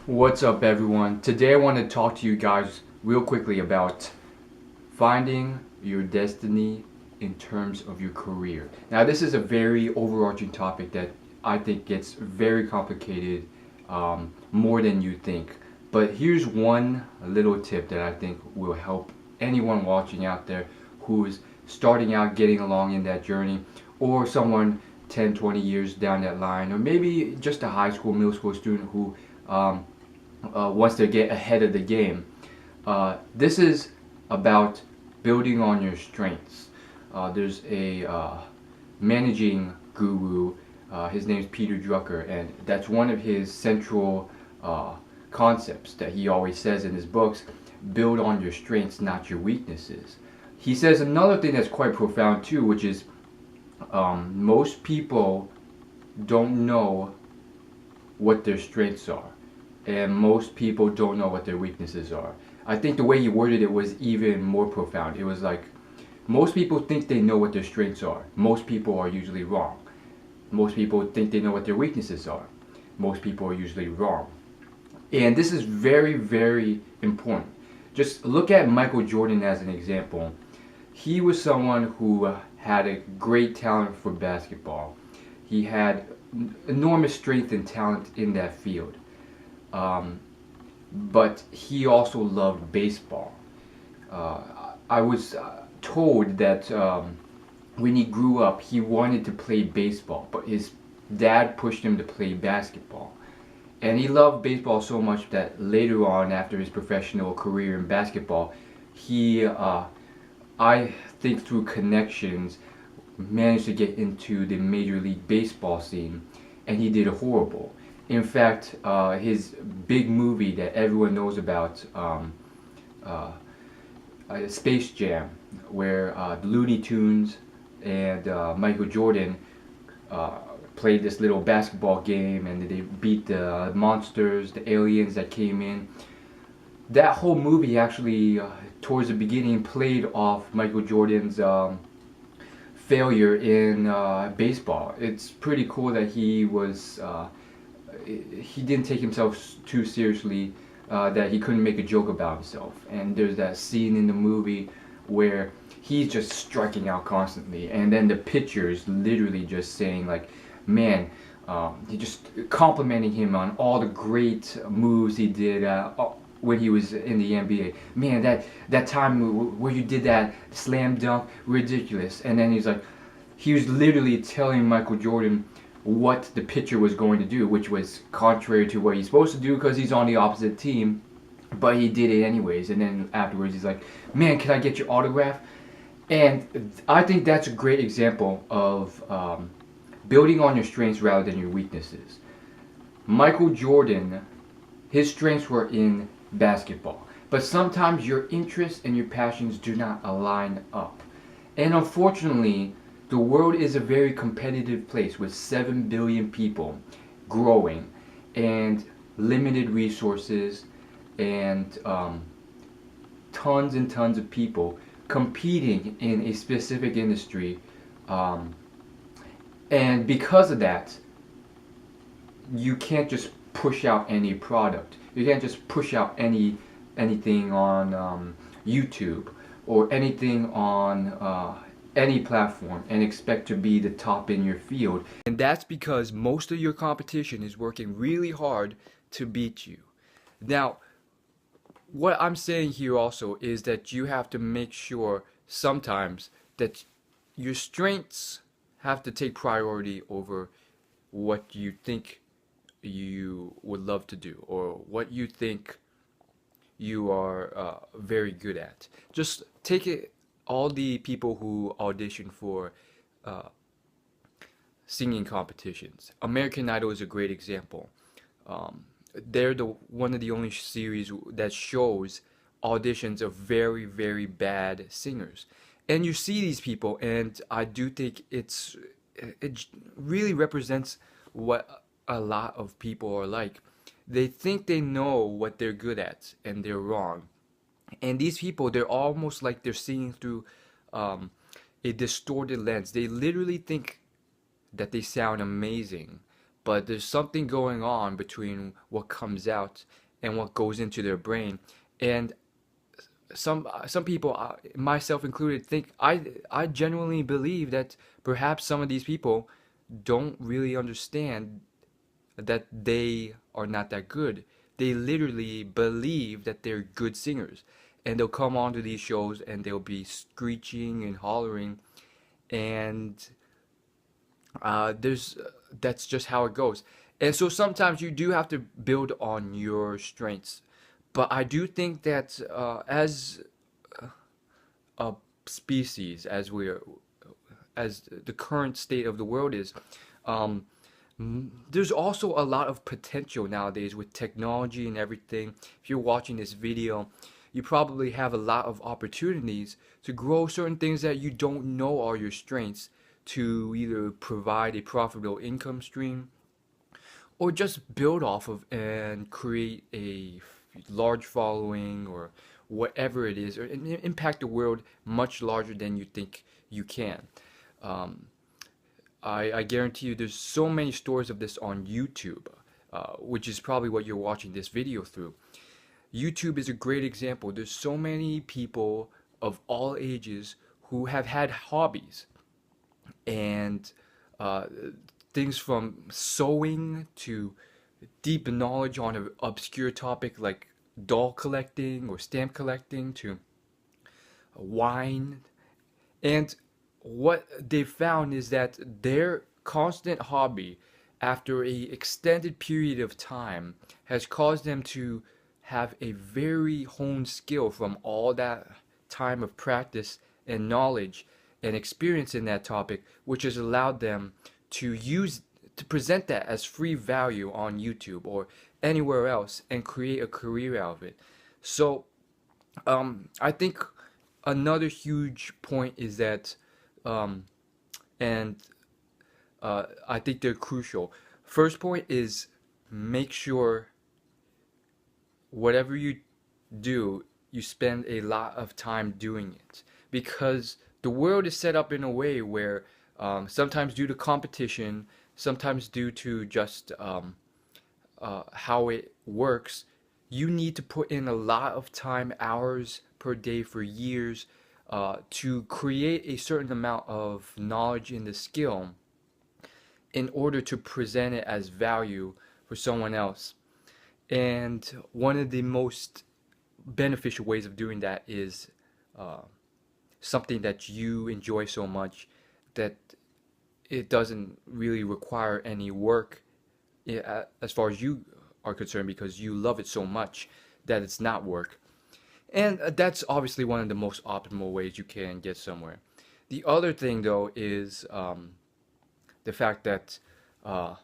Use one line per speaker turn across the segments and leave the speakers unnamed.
What's up, everyone? Today I want to talk to you guys real quickly about finding your destiny in terms of your career. Now, this is a very overarching topic that I think gets very complicated, more than you think. But here's one little tip that I think will help anyone watching out there who is starting out, getting along in that journey, or someone 10, 20 years down that line, or maybe just a high school, middle school student who um, wants to get ahead of the game. This is about building on your strengths. There's a managing guru. His name is Peter Drucker, and that's one of his central concepts that he always says in his books: build on your strengths, not your weaknesses. He says another thing that's quite profound too, which is most people don't know what their strengths are, and most people don't know what their weaknesses are. I think the way he worded it was even more profound. It was like, most people think they know what their strengths are. Most people are usually wrong. Most people think they know what their weaknesses are. Most people are usually wrong. And this is very, very important. Just look at Michael Jordan as an example. He was someone who had a great talent for basketball. He had enormous strength and talent in that field. Um, but he also loved baseball. Uh, I was told that when he grew up, he wanted to play baseball, but his dad pushed him to play basketball. And he loved baseball so much that later on, after his professional career in basketball, he, I think through connections, managed to get into the Major League Baseball scene, and he did horrible. In fact, his big movie that everyone knows about, uh, Space Jam, where the Looney Tunes and Michael Jordan uh, played this little basketball game, and they beat the monsters, the aliens that came in. That whole movie actually, towards the beginning, played off Michael Jordan's failure in baseball. It's pretty cool that he didn't take himself too seriously, that he couldn't make a joke about himself. And there's that scene in the movie where he's just striking out constantly, and then the pitcher is literally just saying like, man, he just complimenting him on all the great moves he did when he was in the NBA. Man, that time where you did that slam dunk, ridiculous. And then he was literally telling Michael Jordan what the pitcher was going to do, which was contrary to what he's supposed to do because he's on the opposite team, but he did it anyways. And then afterwards, he's like, man, can I get your autograph? And I think that's a great example of building on your strengths rather than your weaknesses. Michael Jordan, his strengths were in basketball, but sometimes your interests and your passions do not align up. And unfortunately, the world is a very competitive place with 7 billion people growing, and limited resources, and tons and tons of people competing in a specific industry. Um, and because of that, you can't just push out any product. You can't just push out anything on YouTube or anything on any platform and expect to be the top in your field. And that's because most of your competition is working really hard to beat you. Now, what I'm saying here also is that you have to make sure sometimes that your strengths have to take priority over what you think you would love to do, or what you think you are very good at. Just take it, all the people who audition for uh, singing competitions. American Idol is a great example. Um, they're the one of the only series that shows auditions of very, very bad singers. And you see these people, and I do think it really represents what a lot of people are like. They think they know what they're good at, and they're wrong. And these people, they're almost like they're seeing through um, a distorted lens. They literally think that they sound amazing, but there's something going on between what comes out and what goes into their brain. And some people, myself included, think I genuinely believe that perhaps some of these people don't really understand that they are not that good. They literally believe that they're good singers, and they'll come onto these shows and they'll be screeching and hollering, and there's that's just how it goes. And so sometimes you do have to build on your strengths, but I do think that as a species, as the current state of the world is, um, there's also a lot of potential nowadays with technology and everything. If you're watching this video, you probably have a lot of opportunities to grow certain things that you don't know are your strengths, to either provide a profitable income stream or just build off of and create a large following or whatever it is, or impact the world much larger than you think you can. Um, I guarantee you there's so many stories of this on YouTube, which is probably what you're watching this video through. YouTube is a great example. There's so many people of all ages who have had hobbies and uh, things from sewing to deep knowledge on an obscure topic like doll collecting or stamp collecting to wine. And what they found is that their constant hobby, after a extended period of time, has caused them to have a very honed skill from all that time of practice and knowledge and experience in that topic, which has allowed them to present that as free value on YouTube or anywhere else and create a career out of it. So I think another huge point is that, um, and I think they're crucial. First point is, make sure whatever you do, you spend a lot of time doing it, because the world is set up in a way where sometimes due to competition, sometimes due to just how it works, you need to put in a lot of time, hours per day for years, to create a certain amount of knowledge in the skill in order to present it as value for someone else. And one of the most beneficial ways of doing that is uh, something that you enjoy so much that it doesn't really require any work, as far as you are concerned, because you love it so much that it's not work. And that's obviously one of the most optimal ways you can get somewhere. The other thing, though, is the fact that uh,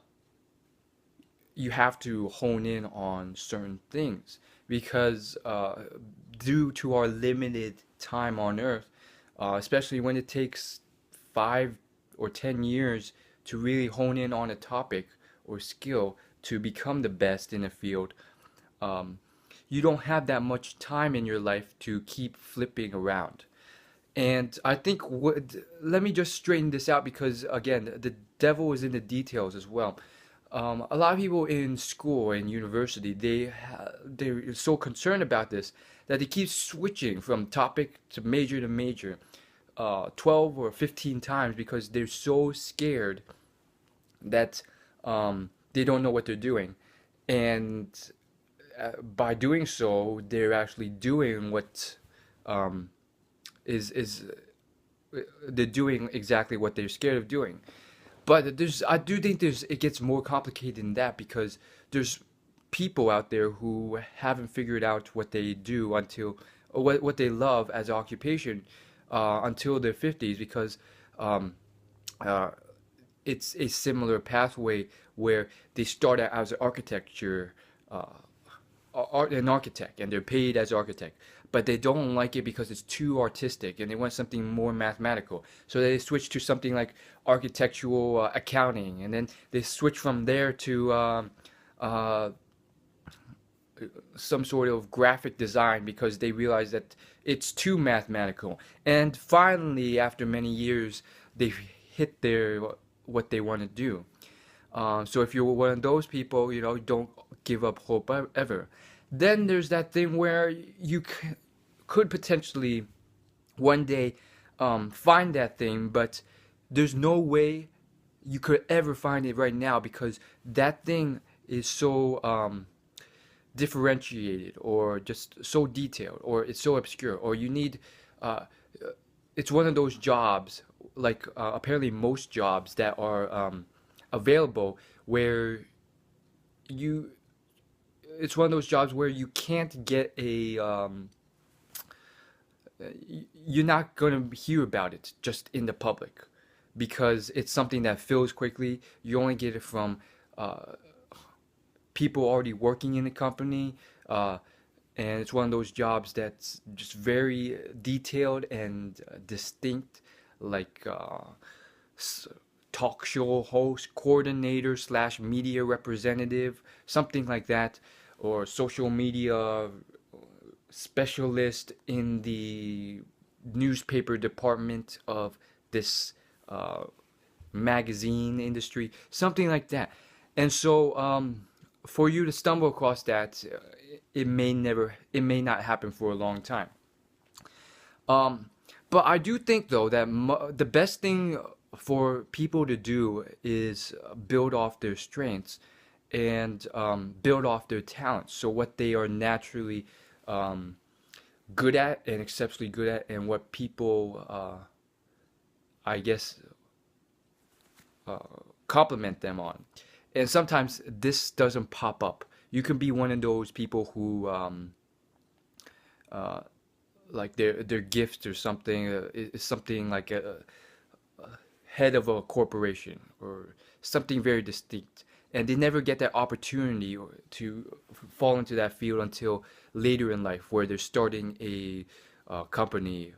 you have to hone in on certain things, because due to our limited time on Earth, especially when it takes 5 or 10 years to really hone in on a topic or skill to become the best in a field, um, you don't have that much time in your life to keep flipping around. And I think let me just straighten this out, because again, the devil is in the details as well. A lot of people in school and university, they're so concerned about this that they keep switching from topic to major, 12 or 15 times, because they're so scared that they don't know what they're doing. And by doing so, they're actually doing what um, is they're doing exactly what they're scared of doing. But I do think it gets more complicated than that, because there's people out there who haven't figured out what they do until, or what they love as occupation, until their 50s, because um, uh, it's a similar pathway where they start out as uh, an architect, and they're paid as architect, but they don't like it because it's too artistic and they want something more mathematical, so they switch to something like architectural accounting, and then they switch from there to uh, some sort of graphic design because they realize that it's too mathematical, and finally after many years they hit their what they want to do. So if you're one of those people, don't give up hope ever. Then there's that thing where you could potentially one day find that thing, but there's no way you could ever find it right now because that thing is so differentiated or just so detailed or it's so obscure or you need uh, it's one of those jobs like apparently most jobs that are available where you it's one of those jobs where you can't get a you're not going to hear about it just in the public because it's something that fills quickly. You only get it from uh, people already working in the company, uh, and it's one of those jobs that's just very detailed and distinct, like talk show host, coordinator slash media representative, something like that, or social media specialist in the newspaper department of this uh, magazine industry, something like that. And so, for you to stumble across that, it may not happen for a long time. Um, but I do think though that the best thing for people to do is build off their strengths and build off their talents. So what they are naturally um, good at and exceptionally good at, and what people, I guess, uh, compliment them on. And sometimes this doesn't pop up. You can be one of those people who, uh, like their gift or something is something like a head of a corporation or something very distinct, and they never get that opportunity to fall into that field until later in life, where they're starting a company.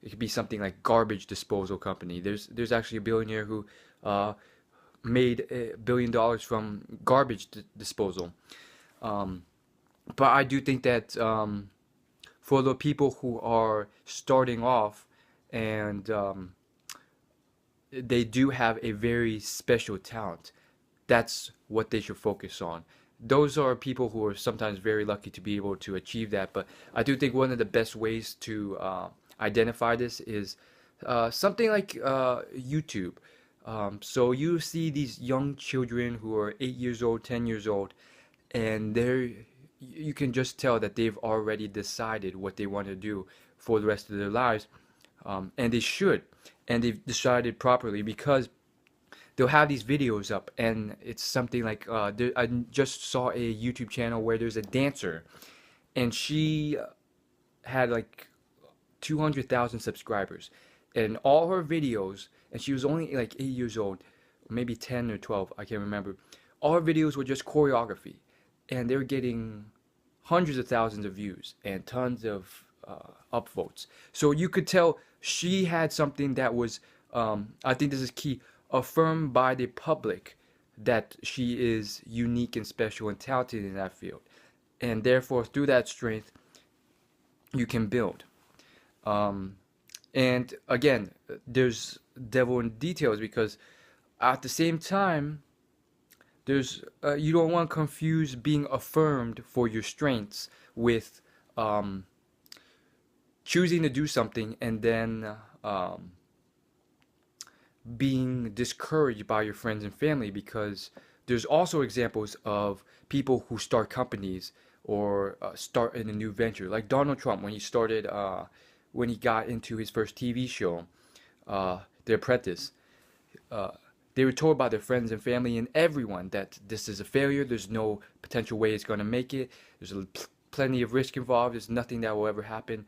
It could be something like garbage disposal company. There's actually a billionaire who uh, made $1 billion from garbage disposal. Um, but I do think that for the people who are starting off and they do have a very special talent, that's what they should focus on. Those are people who are sometimes very lucky to be able to achieve that. But I do think one of the best ways to identify this is something like YouTube. So you see these young children who are 8 years old, 10 years old, and you can just tell that they've already decided what they want to do for the rest of their lives, and they should, and they've decided properly because they'll have these videos up, and it's something like I just saw a YouTube channel where there's a dancer, and she had like 200,000 subscribers, and all her videos, and she was only like 8 years old, maybe 10 or 12, I can't remember. All her videos were just choreography, and they were getting hundreds of thousands of views and tons of upvotes. So you could tell she had something that was, I think this is key, affirmed by the public that she is unique and special and talented in that field. And therefore, through that strength, you can build. Um, and again, there's devil in details because at the same time, there's you don't want to confuse being affirmed for your strengths with um, choosing to do something and then um, being discouraged by your friends and family, because there's also examples of people who start companies or start in a new venture, like Donald Trump when he started when he got into his first TV show, The Apprentice. Uh, they were told by their friends and family and everyone that this is a failure. There's no potential way it's going to make it. There's plenty of risk involved. There's nothing that will ever happen.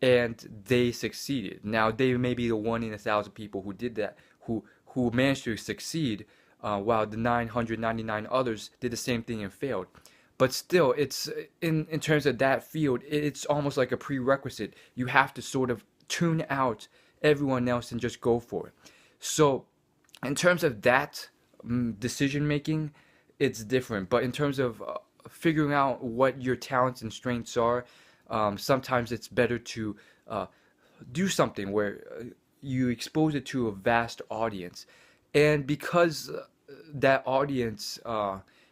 And they succeeded. Now, they may be the one in 1,000 people who did that, who managed to succeed, while the 999 others did the same thing and failed. But still, it's in terms of that field, it's almost like a prerequisite. You have to sort of tune out everyone else and just go for it. So, in terms of that decision making, it's different. But in terms of figuring out what your talents and strengths are, sometimes it's better to do something where you expose it to a vast audience. And because that audience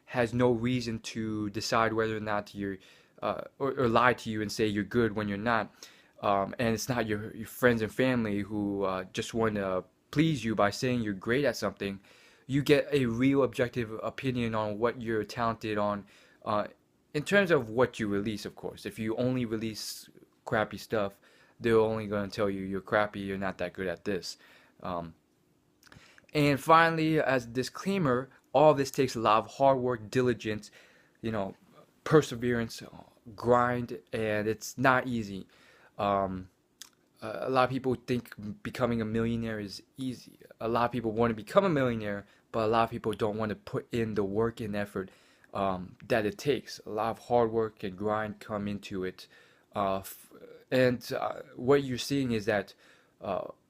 has no reason to decide whether or not you're or lie to you and say you're good when you're not. And it's not your friends and family who just want to please you by saying you're great at something. You get a real objective opinion on what you're talented on, uh, in terms of what you release, of course. If you only release crappy stuff, they're only going to tell you you're crappy, you're not that good at this. Um, and finally, as a disclaimer, all this takes a lot of hard work, diligence, you know, perseverance, grind, and it's not easy. Um, a lot of people think becoming a millionaire is easy. A lot of people want to become a millionaire, but a lot of people don't want to put in the work and effort that it takes. A lot of hard work and grind come into it. And what you're seeing is that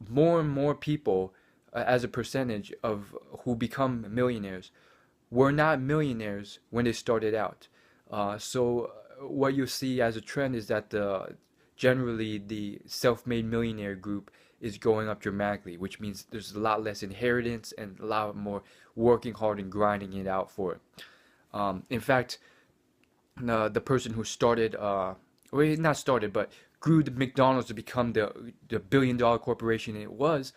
more and more people, as a percentage of who become millionaires, were not millionaires when they started out. So what you see as a trend is that generally the self-made millionaire group is going up dramatically, which means there's a lot less inheritance and a lot more working hard and grinding it out for it. In fact, the person who started, well, not started, but grew the McDonald's to become the billion-dollar corporation it was,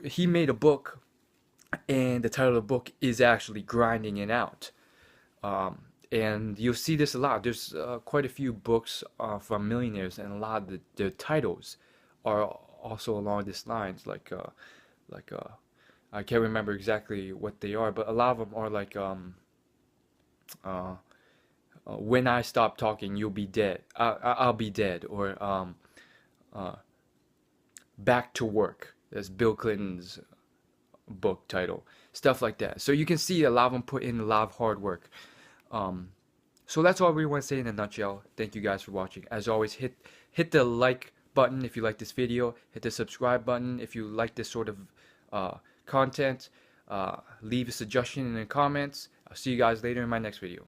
he made a book, and the title of the book is actually Grinding It Out. And you'll see this a lot. There's quite a few books from millionaires, and a lot of the titles are also along these lines. Like I can't remember exactly what they are, but a lot of them are like uh, "When I Stop Talking, You'll Be Dead." I'll be dead, or uh, "Back to Work." That's Bill Clinton's book title. Stuff like that. So you can see a lot of them put in a lot of hard work. Um, so that's all we want to say in a nutshell. Thank you guys for watching. As always, hit the like button if you like this video. Hit the subscribe button if you like this sort of content. Leave a suggestion in the comments. I'll see you guys later in my next video.